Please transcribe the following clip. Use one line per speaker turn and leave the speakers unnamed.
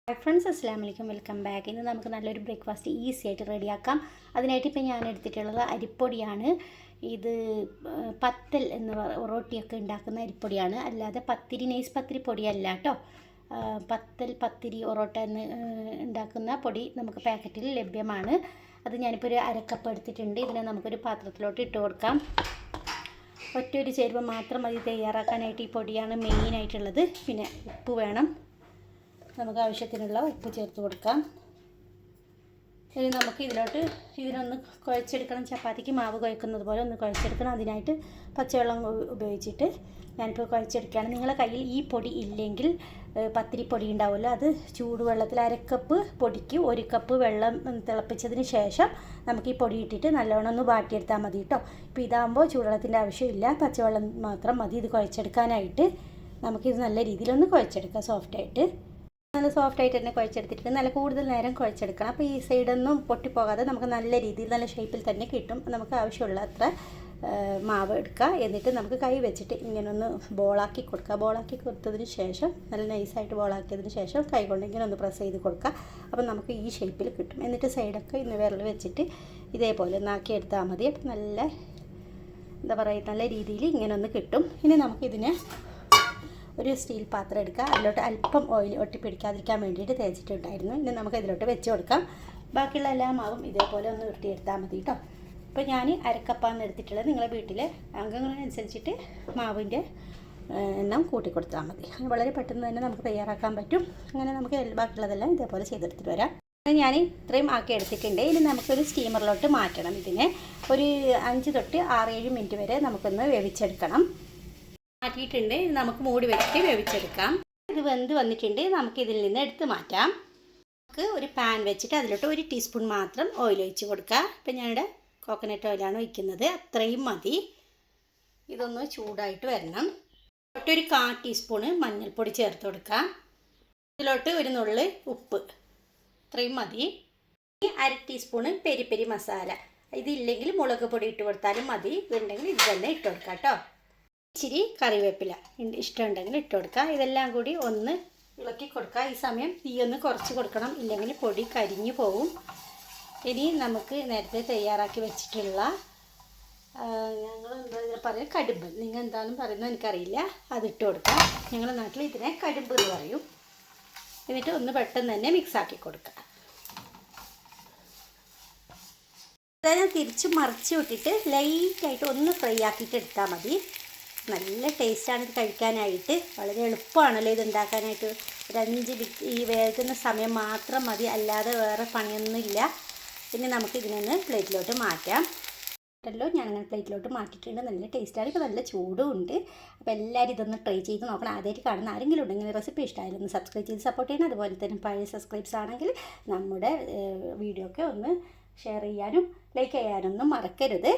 Hi friends, അസ്സലാമു അലൈക്കും. Welcome back. ഇന്ന് നമുക്ക് നല്ലൊരു ബ്രേക്ക്ഫാസ്റ്റ് ഈസി ആയിട്ട് റെഡിയാക്കാം. അതിനായിട്ട് ഇപ്പോൾ ഞാൻ എടുത്തിട്ടുള്ളത് അരിപ്പൊടിയാണ്. ഇത് പത്തൽ എന്ന് റൊട്ടിയൊക്കെ ഉണ്ടാക്കുന്ന അരിപ്പൊടിയാണ്, അല്ലാതെ പത്തിരി നൈസ് പത്തിരി പൊടിയല്ല കേട്ടോ. പത്തിരി ഒറോട്ട എന്ന് ഉണ്ടാക്കുന്ന പൊടി നമുക്ക് പാക്കറ്റിൽ ലഭ്യമാണ്. അത് ഞാനിപ്പോൾ ഒരു അരക്കപ്പ് എടുത്തിട്ടുണ്ട്. ഇതിനെ നമുക്കൊരു പാത്രത്തിലോട്ട് ഇട്ട് കൊടുക്കാം. ഒറ്റൊരു ചേരുവ മാത്രം മതി തയ്യാറാക്കാനായിട്ട്. ഈ പൊടിയാണ് മെയിനായിട്ടുള്ളത്. പിന്നെ ഉപ്പ് വേണം, നമുക്ക് ആവശ്യത്തിനുള്ള ഉപ്പ് ചേർത്ത് കൊടുക്കാം. ഇനി നമുക്ക് ഇതിനൊന്ന് കുഴച്ചെടുക്കണം. ചപ്പാത്തിക്ക് മാവ് കുഴക്കുന്നത് പോലെ ഒന്ന് കുഴച്ചെടുക്കണം. അതിനായിട്ട് പച്ചവെള്ളം ഉപയോഗിച്ചിട്ട് ഞാനിപ്പോൾ കുഴച്ചെടുക്കുകയാണ്. നിങ്ങളുടെ കയ്യിൽ ഈ പൊടി ഇല്ലെങ്കിൽ പത്തിരി പൊടി ഉണ്ടാവുമല്ലോ, അത് ചൂടുവെള്ളത്തിൽ അരക്കപ്പ് പൊടിക്ക് 1 കപ്പ് വെള്ളം തിളപ്പിച്ചതിന് ശേഷം നമുക്ക് ഈ പൊടി ഇട്ടിട്ട് നല്ലോണം ഒന്ന് വാട്ടിയെടുത്താൽ മതി കേട്ടോ. ഇപ്പോൾ ഇതാകുമ്പോൾ ചൂടുവെള്ളത്തിൻ്റെ ആവശ്യമില്ല, പച്ചവെള്ളം മാത്രം മതി ഇത് കുഴച്ചെടുക്കാനായിട്ട്. നമുക്കിത് നല്ല രീതിയിലൊന്ന് കുഴച്ചെടുക്കാം. നല്ല സോഫ്റ്റായിട്ട് തന്നെ കുഴച്ചെടുത്തിട്ട് നല്ല കൂടുതൽ നേരം കുഴച്ചെടുക്കണം. അപ്പോൾ ഈ സൈഡൊന്നും പൊട്ടിപ്പോകാതെ നമുക്ക് നല്ല രീതിയിൽ നല്ല ഷേപ്പിൽ തന്നെ കിട്ടും. നമുക്ക് ആവശ്യമുള്ള അത്ര മാവ് എടുക്കുക. എന്നിട്ട് നമുക്ക് കൈ വെച്ചിട്ട് ഇങ്ങനെ ഒന്ന് ബോളാക്കി കൊടുക്കുക. ബോളാക്കി കൊടുത്തതിന് ശേഷം നല്ല നൈസായിട്ട് ബോളാക്കിയതിന് ശേഷം കൈ കൊണ്ട് ഇങ്ങനെ ഒന്ന് പ്രസ് ചെയ്ത് കൊടുക്കുക. അപ്പോൾ നമുക്ക് ഈ ഷേപ്പിൽ കിട്ടും. എന്നിട്ട് സൈഡൊക്കെ ഇന്ന് വിരൽ വെച്ചിട്ട് ഇതേപോലെ ഒന്നാക്കിയെടുത്താൽ മതി. അപ്പോൾ നല്ല രീതിയിൽ ഇങ്ങനെ ഒന്ന് കിട്ടും. ഇനി നമുക്കിതിനെ ഒരു സ്റ്റീൽ പാത്രം എടുക്കുക. അതിലോട്ട് അല്പം ഓയിൽ ഒട്ടിപ്പിടിക്കാതിരിക്കാൻ വേണ്ടിയിട്ട് തേച്ചിട്ടുണ്ടായിരുന്നു. ഇനി നമുക്ക് ഇതിലോട്ട് വെച്ച് കൊടുക്കാം. ബാക്കിയുള്ള എല്ലാ മാവും ഇതേപോലെ ഒന്ന് ഉരുട്ടിയെടുത്താൽ മതി കേട്ടോ. ഇപ്പോൾ ഞാൻ അരക്കപ്പാന്ന് എടുത്തിട്ടുള്ളത്. നിങ്ങളുടെ വീട്ടിലെ അംഗങ്ങളനുസരിച്ചിട്ട് മാവിൻ്റെ എണ്ണം കൂട്ടി കൊടുത്താൽ മതി. വളരെ പെട്ടെന്ന് തന്നെ നമുക്ക് തയ്യാറാക്കാൻ പറ്റും. അങ്ങനെ നമുക്ക് ബാക്കിയുള്ളതെല്ലാം ഇതേപോലെ ചെയ്തെടുത്തിട്ട് വരാം. ഞാൻ ഇത്രയും ആക്കി എടുത്തിട്ടുണ്ട്. ഇനി നമുക്കൊരു സ്റ്റീമറിലോട്ട് മാറ്റണം. ഇതിനെ ഒരു 5 തൊട്ട് 6-7 മിനിറ്റ് വരെ നമുക്കൊന്ന് വേവിച്ചെടുക്കണം. മാറ്റിയിട്ടുണ്ട്. നമുക്ക് മൂടി വെച്ചിട്ട് വേവിച്ചെടുക്കാം. ഇത് വെന്ത് വന്നിട്ടുണ്ട്. നമുക്ക് ഇതിൽ നിന്ന് എടുത്ത് മാറ്റാം. നമുക്ക് ഒരു പാൻ വെച്ചിട്ട് അതിലോട്ട് 1 ടീസ്പൂൺ മാത്രം ഓയിൽ ഒഴിച്ച് കൊടുക്കാം. ഇപ്പം ഞാനിവിടെ കോക്കനട്ട് ഓയിലാണ് ഒഴിക്കുന്നത്. അത്രയും മതി. ഇതൊന്ന് ചൂടായിട്ട് വരണം. ഒരു 1/4 ടീസ്പൂണ് മഞ്ഞൾപ്പൊടി ചേർത്ത് കൊടുക്കാം. ഇതിലോട്ട് ഒരു നുള്ള് ഉപ്പ്, ഇത്രയും മതി. 1/2 ടീസ്പൂണ് പെരി പെരി മസാല. ഇതില്ലെങ്കിൽ മുളക് പൊടി ഇട്ട് കൊടുത്താലും മതി. ഇതുണ്ടെങ്കിൽ ഇത് തന്നെ ഇട്ട് കൊടുക്കാം കേട്ടോ. ഇച്ചിരി കറിവേപ്പില ഇഷ്ടമുണ്ടെങ്കിൽ ഇട്ട് കൊടുക്കുക. ഇതെല്ലാം കൂടി ഒന്ന് ഇളക്കി കൊടുക്കുക. ഈ സമയം തീയൊന്ന് കുറച്ച് കൊടുക്കണം, ഇല്ലെങ്കിൽ പൊടി കരിഞ്ഞു പോകും. ഇനി നമുക്ക് നേരത്തെ തയ്യാറാക്കി വെച്ചിട്ടുള്ള ഞങ്ങൾ എന്താ പറയുക, കടുമ്പ്, നിങ്ങൾ എന്താണെന്ന് പറയുന്നത് എനിക്കറിയില്ല, അതിട്ട് കൊടുക്കുക. ഞങ്ങളുടെ നാട്ടിൽ ഇതിനെ കടുമ്പ് എന്ന് പറയും. എന്നിട്ട് ഒന്ന് പെട്ടെന്ന് തന്നെ മിക്സാക്കി കൊടുക്കുക. അതായത് തിരിച്ച് മറിച്ച് വിട്ടിട്ട് ലൈറ്റായിട്ട് ഒന്ന് ഫ്രൈ ആക്കിയിട്ട് എടുത്താൽ മതി. നല്ല ടേസ്റ്റാണ് ഇത് കഴിക്കാനായിട്ട്. വളരെ എളുപ്പമാണല്ലോ ഇത് ഉണ്ടാക്കാനായിട്ട്. ഒരു 5 മിനിറ്റ് ഈ വേകുന്ന സമയം മാത്രം മതി, അല്ലാതെ വേറെ പണിയൊന്നുമില്ല. പിന്നെ നമുക്ക് ഇതിനൊന്ന് പ്ലേറ്റിലോട്ട് മാറ്റാം. ഞാനങ്ങനെ പ്ലേറ്റിലോട്ട് മാറ്റിയിട്ടുണ്ട്. നല്ല ടേസ്റ്റാണ്. ഇപ്പോൾ നല്ല ചൂടും ഉണ്ട്. അപ്പോൾ എല്ലാവരും ഇതൊന്ന് ട്രൈ ചെയ്ത് നോക്കണം. ആദ്യമായിട്ട് കാണുന്ന ആരെങ്കിലും ഉണ്ടെങ്കിൽ റെസിപ്പി ഇഷ്ടമായാലും ഒന്ന് സബ്സ്ക്രൈബ് ചെയ്ത് സപ്പോർട്ട് ചെയ്യണം. അതുപോലെ തന്നെ പഴയ സബ്സ്ക്രൈബ്സ് ആണെങ്കിൽ നമ്മുടെ വീഡിയോ ഒക്കെ ഒന്ന് ഷെയർ ചെയ്യാനും ലൈക്ക് ചെയ്യാനൊന്നും മറക്കരുത്.